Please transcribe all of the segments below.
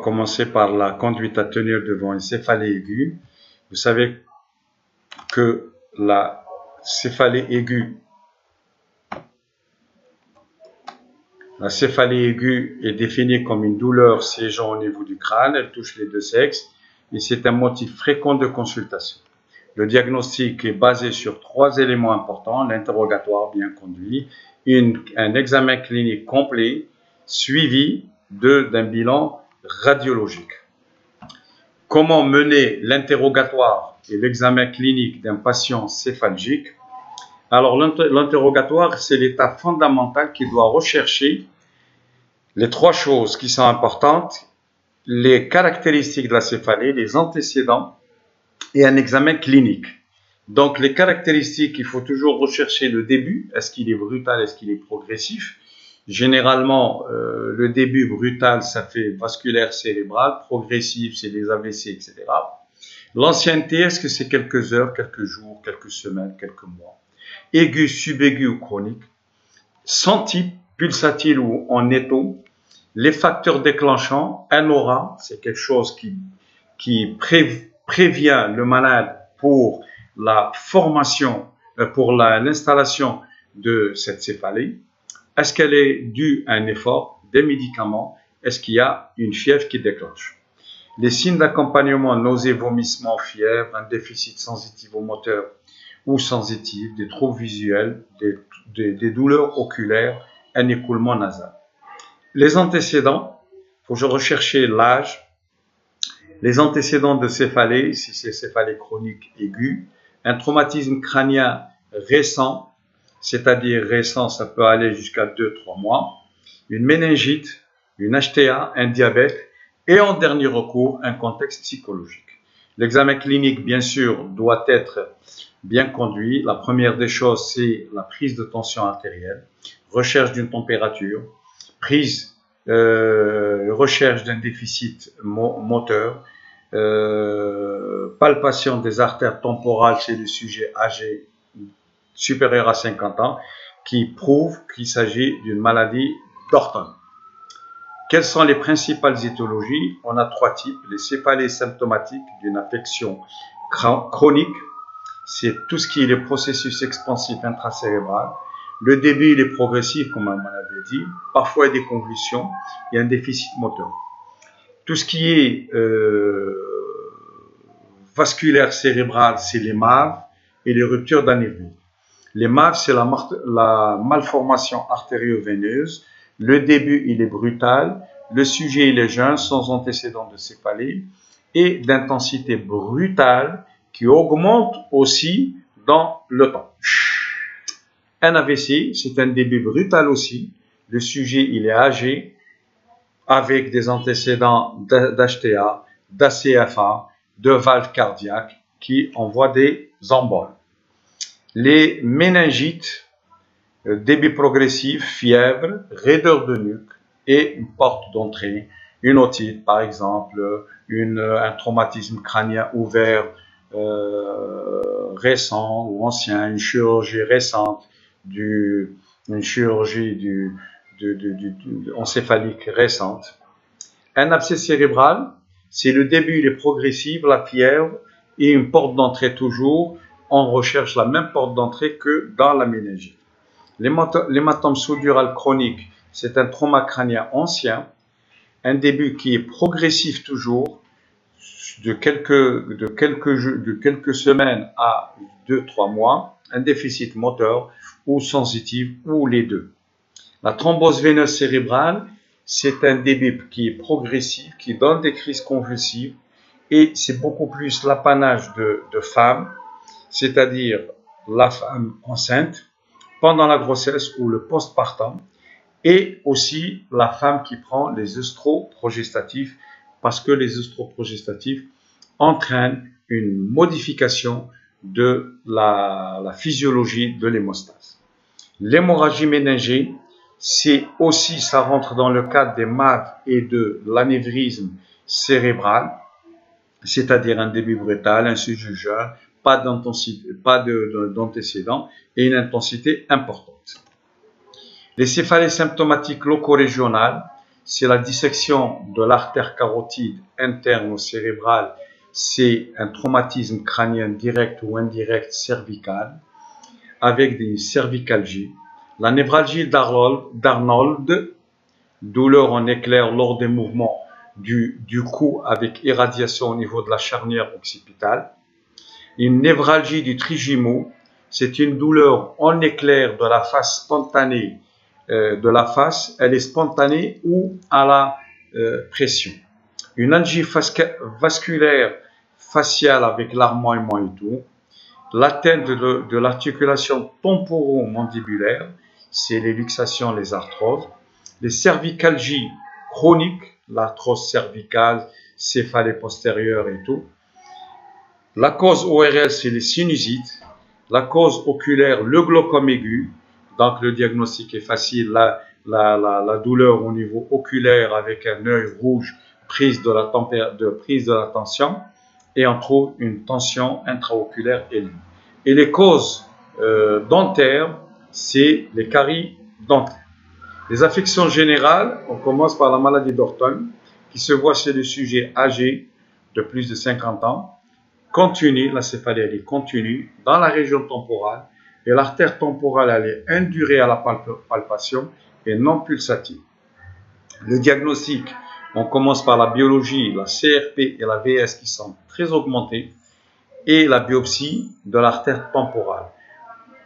commencer par la conduite à tenir devant une céphalée aiguë. Vous savez que la céphalée aiguë est définie comme une douleur siégeant au niveau du crâne. Elle touche les deux sexes et c'est un motif fréquent de consultation. Le diagnostic est basé sur 3 éléments importants: l'interrogatoire bien conduit, un examen clinique complet, suivi d'un bilan radiologique. Comment mener l'interrogatoire et l'examen clinique d'un patient céphalgique? Alors, l'interrogatoire, c'est l'étape fondamentale qui doit rechercher les 3 choses qui sont importantes: les caractéristiques de la céphalée, les antécédents et un examen clinique. Donc, les caractéristiques, il faut toujours rechercher le début. Est-ce qu'il est brutal? Est-ce qu'il est progressif? Généralement, le début brutal, ça fait vasculaire cérébral. Progressif, c'est les AVC, etc. L'ancienneté, est-ce que c'est quelques heures, quelques jours, quelques semaines, quelques mois? Aigu, subaigu ou chronique? Senti, pulsatile ou en étau? Les facteurs déclenchants, un aura, c'est quelque chose qui prévient le malade pour la formation, pour l'installation de cette céphalée. Est-ce qu'elle est due à un effort, des médicaments? Est-ce qu'il y a une fièvre qui déclenche? Les signes d'accompagnement: nausées, vomissements, fièvre, un déficit sensitivo-moteur ou sensitif, des troubles visuels, des douleurs oculaires, un écoulement nasal. Les antécédents, il faut rechercher l'âge. Les antécédents de céphalée, si c'est céphalée chronique aiguë, un traumatisme crânien récent, c'est-à-dire récent, ça peut aller jusqu'à 2-3 mois, une méningite, une HTA, un diabète, et en dernier recours, un contexte psychologique. L'examen clinique, bien sûr, doit être bien conduit. La première des choses, c'est la prise de tension artérielle, recherche d'une température, recherche d'un déficit moteur, palpation des artères temporales chez le sujet âgé supérieur à 50 ans, qui prouve qu'il s'agit d'une maladie d'Orton. Quelles sont les principales étiologies? On a 3 types. Les céphalées symptomatiques d'une affection chronique, c'est tout ce qui est le processus expansif intracérébral. Le début, il est progressif, comme on l'avait dit. Parfois, il y a des convulsions, il y a un déficit moteur. Tout ce qui est vasculaire cérébral, c'est les MAV et les ruptures d'anévrisme. Les MAV, c'est la malformation artério-veineuse. Le début, il est brutal. Le sujet, il est jeune, sans antécédent de céphalée et d'intensité brutale qui augmente aussi dans le temps. Un AVC, c'est un début brutal aussi. Le sujet, il est âgé, avec des antécédents d'HTA, d'ACFA, de valve cardiaque qui envoient des emboles. Les méningites, début progressif, fièvre, raideur de nuque et une porte d'entrée, une otite par exemple, un traumatisme crânien ouvert récent ou ancien, une chirurgie récente, une chirurgie encéphalique récente. Un abcès cérébral, c'est le début, il est progressif, la fièvre et une porte d'entrée toujours. On recherche la même porte d'entrée que dans la méningite. L'hématome sous-dural chronique, c'est un trauma crânien ancien, un début qui est progressif toujours, de quelques semaines à 2-3 mois, un déficit moteur ou sensitif ou les deux. La thrombose veineuse cérébrale, c'est un début qui est progressif, qui donne des crises convulsives et c'est beaucoup plus l'apanage de femmes, c'est-à-dire la femme enceinte, pendant la grossesse ou le postpartum, et aussi la femme qui prend les œstroprogestatifs, parce que les œstroprogestatifs entraînent une modification de la physiologie de l'hémostase. L'hémorragie méningée, c'est aussi, ça rentre dans le cadre des MAV et de l'anévrisme cérébral, c'est-à-dire un début brutal, un sujet jeune, pas d'antécédents et une intensité importante. Les céphalées symptomatiques loco-régionales, c'est la dissection de l'artère carotide interne au cérébral, c'est un traumatisme crânien direct ou indirect cervical, avec des cervicalgies. La névralgie d'Arnold, douleur en éclair lors des mouvements du cou avec irradiation au niveau de la charnière occipitale. Une névralgie du trijumeau, c'est une douleur en éclair de la face spontanée de la face, elle est spontanée ou à la pression. Une algie vasculaire faciale avec larmoiement et tout. L'atteinte de l'articulation temporomandibulaire, c'est les luxations, les arthroses. Les cervicalgies chroniques, l'arthrose cervicale, céphalée postérieure et tout. La cause ORL, c'est les sinusites. La cause oculaire, le glaucome aigu. Donc le diagnostic est facile. La douleur au niveau oculaire avec un œil rouge, prise de la tension. Et on trouve une tension intraoculaire élevée. Et les causes dentaires, c'est les caries dentaires. Les affections générales, on commence par la maladie d'Orton, qui se voit chez les sujets âgés de plus de 50 ans, continue, la céphalie elle est continue, dans la région temporale, et l'artère temporale elle est indurée à la palpation et non pulsative. Le diagnostic, on commence par la biologie, la CRP et la VS qui sont très augmentées, et la biopsie de l'artère temporale.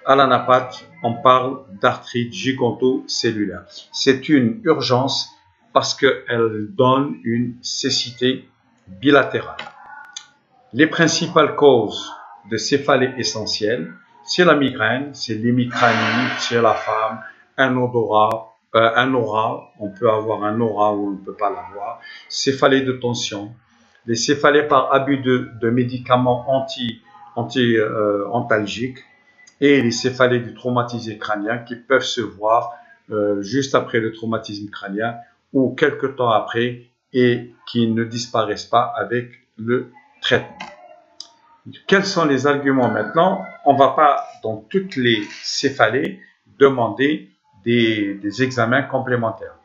À l'anapathe, on parle d'arthrite giganto-cellulaire. C'est une urgence parce qu'elle donne une cécité bilatérale. Les principales causes de céphalée essentielle, c'est la migraine, c'est l'hémicranie chez la femme, un aura, on peut avoir un aura ou on ne peut pas l'avoir, céphalée de tension, les céphalées par abus de médicaments antalgiques et les céphalées du traumatisé crânien qui peuvent se voir juste après le traumatisme crânien ou quelque temps après et qui ne disparaissent pas avec le traitement. Quels sont les arguments maintenant? On ne va pas, dans toutes les céphalées, demander des examens complémentaires.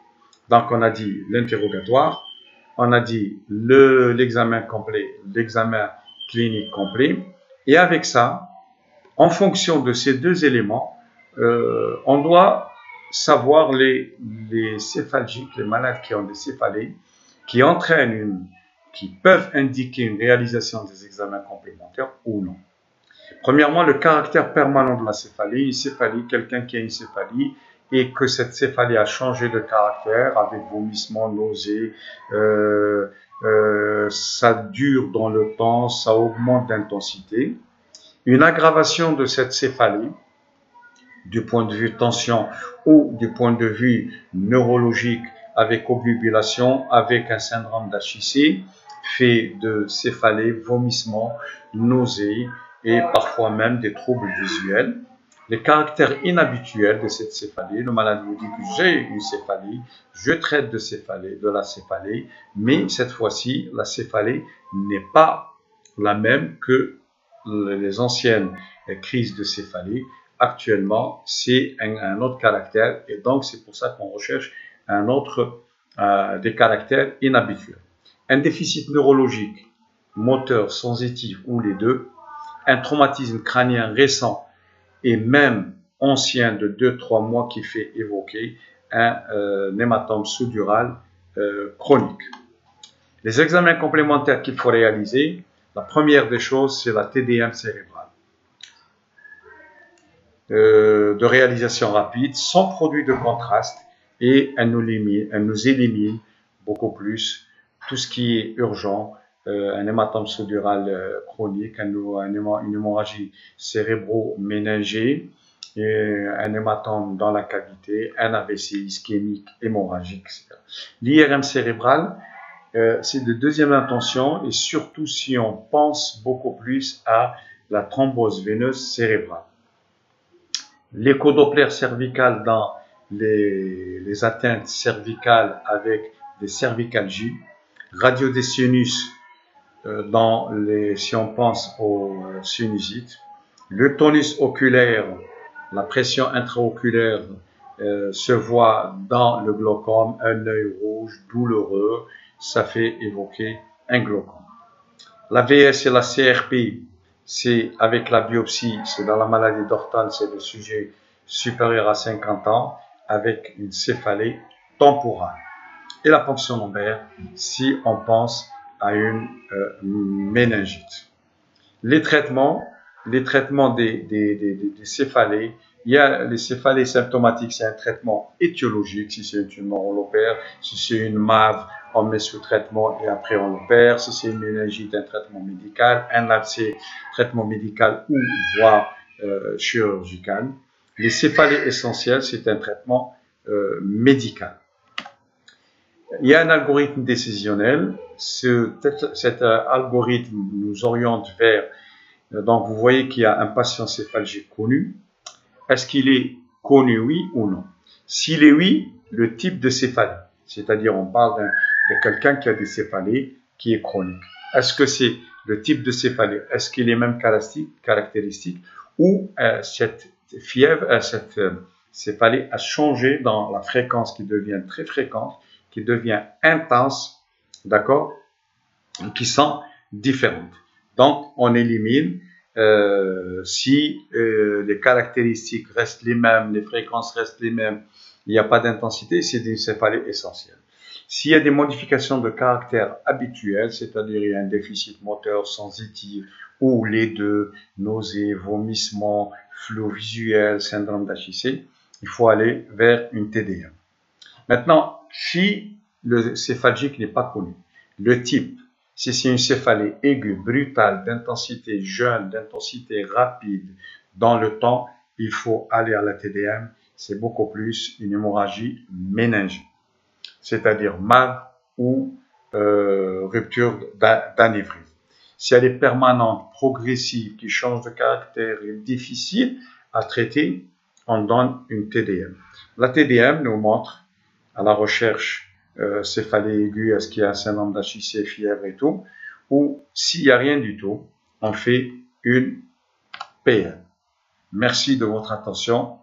Donc, on a dit l'interrogatoire, on a dit l'examen complet, l'examen clinique complet. Et avec ça, en fonction de ces deux éléments, on doit savoir les céphalgiques, les malades qui ont des céphalées, qui peuvent indiquer une réalisation des examens complémentaires ou non. Premièrement, le caractère permanent de la céphalie. Une céphalie, quelqu'un qui a une céphalie et que cette céphalie a changé de caractère avec vomissement, nausées, ça dure dans le temps, ça augmente d'intensité. Une aggravation de cette céphalie, du point de vue tension ou du point de vue neurologique, avec obnubulation, avec un syndrome d'HIC, fait de céphalée, vomissement, nausées et parfois même des troubles visuels. Les caractères inhabituels de cette céphalie, le malade vous dit que j'ai une céphalie, je traite de la céphalie, mais cette fois-ci, la céphalie n'est pas la même que les anciennes crises de céphalie. Actuellement, c'est un autre caractère et donc c'est pour ça qu'on recherche des caractères inhabituels. Un déficit neurologique, moteur, sensitif ou les deux, un traumatisme crânien récent et même ancien de 2-3 mois qui fait évoquer un hématome sous-dural chronique. Les examens complémentaires qu'il faut réaliser, la première des choses, c'est la TDM cérébrale. De réalisation rapide, sans produit de contraste, et elle nous élimine beaucoup plus tout ce qui est urgent, un hématome sous-dural chronique, une hémorragie cérébro-méningée, un hématome dans la cavité, un AVC ischémique hémorragique, etc. L'IRM cérébral, c'est de deuxième intention et surtout si on pense beaucoup plus à la thrombose veineuse cérébrale. L'échodoppler cervical dans les atteintes cervicales avec des cervicalgies, radio des sinus si on pense aux sinusites, le tonus oculaire, la pression intraoculaire se voit dans le glaucome un œil rouge douloureux, ça fait évoquer un glaucome. La VS et la CRP, c'est avec la biopsie, c'est dans la maladie d'Orton, c'est le sujet supérieur à 50 ans avec une céphalée temporale. Et la ponction lombaire, si on pense à une méningite. Les traitements des céphalées, il y a les céphalées symptomatiques, c'est un traitement étiologique, si c'est une tumeur, on l'opère, si c'est une MAV, on met sous traitement et après on l'opère, si c'est une méningite, un traitement médical, un abcès, traitement médical ou voire chirurgical. Les céphalées essentielles, c'est un traitement médical. Il y a un algorithme décisionnel. Cet algorithme nous oriente vers. Donc, vous voyez qu'il y a un patient céphalgique connu. Est-ce qu'il est connu, oui ou non? S'il est oui, le type de céphalie, c'est-à-dire on parle de quelqu'un qui a des céphalées qui est chronique. Est-ce que c'est le type de céphalée? Est-ce qu'il est même caractéristique ou cette fièvre, cette céphalée a changé dans la fréquence qui devient très fréquente, qui devient intense, d'accord, qui sont différentes. Donc, on élimine si les caractéristiques restent les mêmes, les fréquences restent les mêmes, il n'y a pas d'intensité, c'est une céphalée essentielle. S'il y a des modifications de caractère habituelles, c'est-à-dire il y a un déficit moteur sensitif ou les deux, nausées, vomissements, flou visuel, syndrome d'HIC, il faut aller vers une TDM. Maintenant, si le céphalgique n'est pas connu, le type, si c'est une céphalée aiguë, brutale, d'intensité jeune, d'intensité rapide dans le temps, il faut aller à la TDM. C'est beaucoup plus une hémorragie méningique, c'est-à-dire MAV ou rupture d'anévrisme. Si elle est permanente, progressive, qui change de caractère et difficile à traiter, on donne une TDM. La TDM nous montre à la recherche céphalée aiguë, est-ce qu'il y a un syndrome d'HIC, fièvre et tout, ou s'il n'y a rien du tout, on fait une PM. Merci de votre attention.